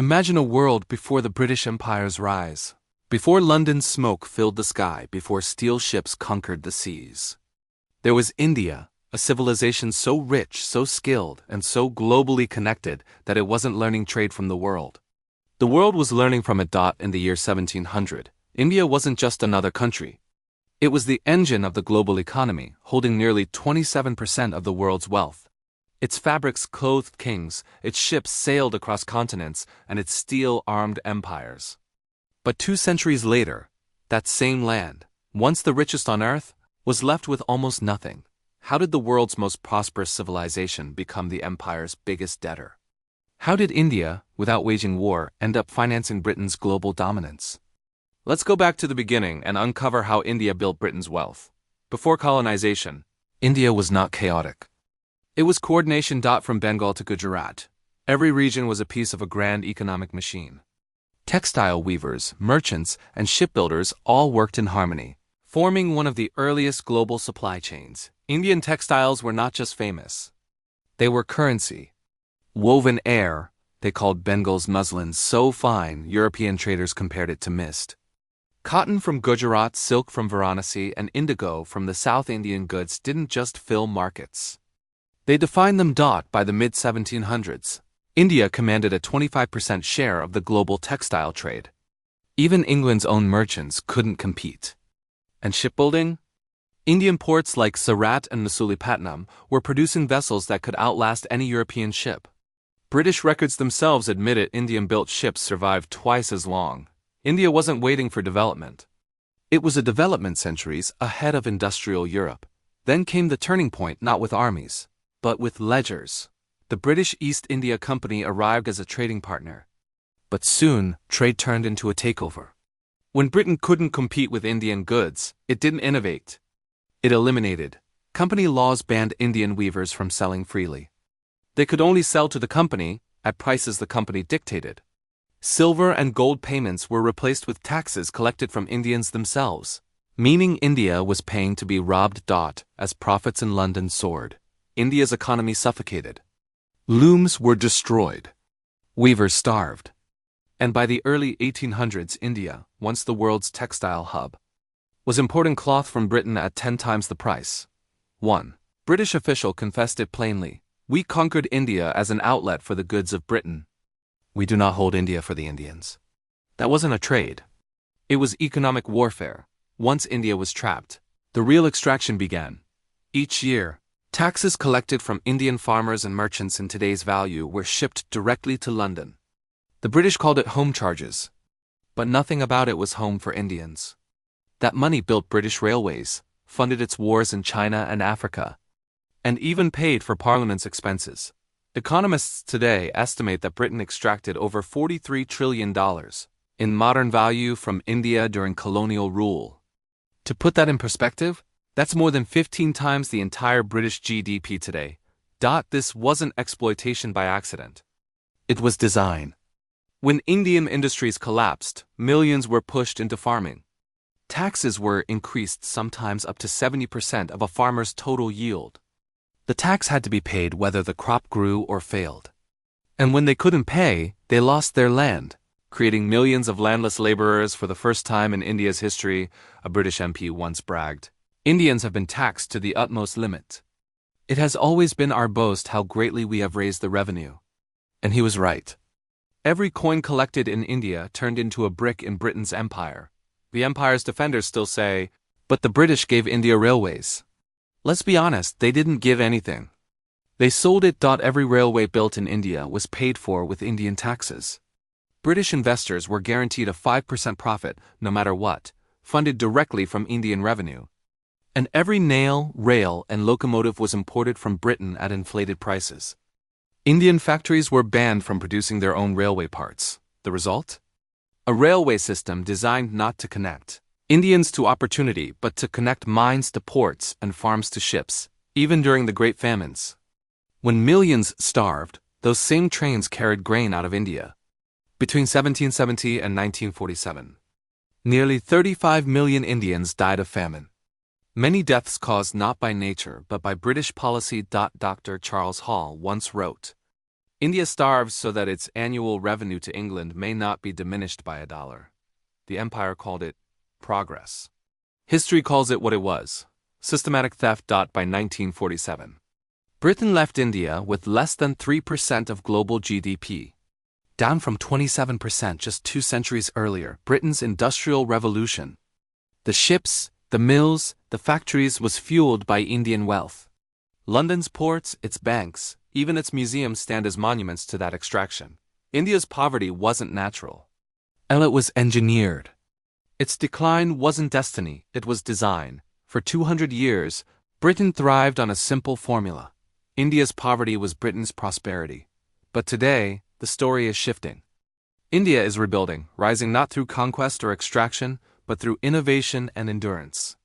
Imagine a world before the British Empire's rise. Before London's smoke filled the sky, before steel ships conquered the seas. There was India, a civilization so rich, so skilled, and so globally connected that it wasn't learning trade from the world. The world was learning from it. In the year 1700, India wasn't just another country. It was the engine of the global economy, holding nearly 27% of the world's wealth. Its fabrics clothed kings, its ships sailed across continents, and its steel armed empires. But 2 centuries later, that same land, once the richest on earth, was left with almost nothing. How did the world's most prosperous civilization become the empire's biggest debtor? How did India, without waging war, end up financing Britain's global dominance? Let's go back to the beginning and uncover how India built Britain's wealth. Before colonization, India was not chaotic. It was coordination. From Bengal to Gujarat, every region was a piece of a grand economic machine. Textile weavers, merchants, and shipbuilders all worked in harmony, forming one of the earliest global supply chains. Indian textiles were not just famous. They were currency. Woven air, they called Bengal's muslin so fine European traders compared it to mist. Cotton from Gujarat, silk from Varanasi, and indigo from the South Indian goods didn't just fill markets. They defined them. By the mid-1700s, India commanded a 25% share of the global textile trade. Even England's own merchants couldn't compete. And shipbuilding? Indian ports like Surat and Masulipatam were producing vessels that could outlast any European ship. British records themselves admitted Indian-built ships survived twice as long. India wasn't waiting for development. It was a development centuries ahead of industrial Europe. Then came the turning point, not with armies, but with ledgers. The British East India Company arrived as a trading partner. But soon, trade turned into a takeover. When Britain couldn't compete with Indian goods, it didn't innovate. It eliminated. Company laws banned Indian weavers from selling freely. They could only sell to the company, at prices the company dictated. Silver and gold payments were replaced with taxes collected from Indians themselves, meaning India was paying to be robbed. As profits in London soared, India's economy suffocated. Looms were destroyed. Weavers starved. And by the early 1800s, India, once the world's textile hub, was importing cloth from Britain at 10 times the price. One British official confessed it plainly: "We conquered India as an outlet for the goods of Britain. We do not hold India for the Indians." That wasn't a trade. It was economic warfare. Once India was trapped, the real extraction began. Each year, taxes collected from Indian farmers and merchants in today's value were shipped directly to London. The British called it home charges. But nothing about it was home for Indians. That money built British railways, funded its wars in China and Africa, and even paid for Parliament's expenses. Economists today estimate that Britain extracted over $43 trillion in modern value from India during colonial rule. To put that in perspective, that's more than 15 times the entire British GDP today. This wasn't exploitation by accident. It was design. When Indian industries collapsed, millions were pushed into farming. Taxes were increased, sometimes up to 70% of a farmer's total yield. The tax had to be paid whether the crop grew or failed. And when they couldn't pay, they lost their land, creating millions of landless laborers. For the first time in India's history, a British MP once bragged, "Indians have been taxed to the utmost limit. It has always been our boast how greatly we have raised the revenue." And he was right. Every coin collected in India turned into a brick in Britain's empire. The empire's defenders still say, "But the British gave India railways." Let's be honest, they didn't give anything. They sold it. Every railway built in India was paid for with Indian taxes. British investors were guaranteed a 5% profit, no matter what, funded directly from Indian revenue. And every nail, rail, and locomotive was imported from Britain at inflated prices. Indian factories were banned from producing their own railway parts. The result? A railway system designed not to connect Indians to opportunity, but to connect mines to ports and farms to ships, even during the Great Famines. When millions starved, those same trains carried grain out of India. Between 1770 and 1947, nearly 35 million Indians died of famine. Many deaths caused not by nature but by British policy. Dr. Charles Hall once wrote, India starves so that its annual revenue to England may not be diminished by $1. The empire called it progress. History calls it what it was: systematic theft. By 1947, Britain left India with less than 3% of global GDP, down from 27% just 2 centuries earlier. Britain's Industrial Revolution, the ships, the mills, the factories, was fueled by Indian wealth. London's ports, its banks, even its museums stand as monuments to that extraction. India's poverty wasn't natural, and it was engineered. Its decline wasn't destiny, it was design. For 200 years, Britain thrived on a simple formula. India's poverty was Britain's prosperity. But today, the story is shifting. India is rebuilding, rising not through conquest or extraction, but through innovation and endurance.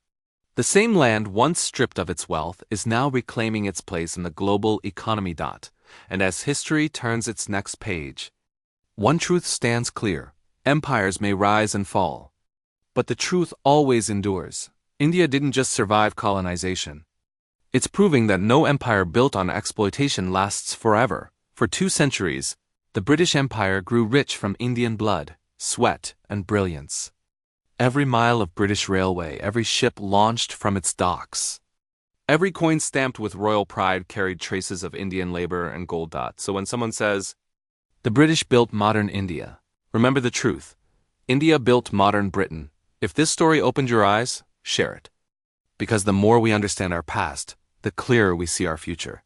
The same land once stripped of its wealth is now reclaiming its place in the global economy. And as history turns its next page, one truth stands clear: empires may rise and fall, but the truth always endures. India didn't just survive colonization. It's proving that no empire built on exploitation lasts forever. For 2 centuries, the British Empire grew rich from Indian blood, sweat, and brilliance. Every mile of British railway, every ship launched from its docks, every coin stamped with royal pride carried traces of Indian labor and gold. So when someone says, the British built modern India, remember the truth: India built modern Britain. If this story opened your eyes, share it. Because the more we understand our past, the clearer we see our future.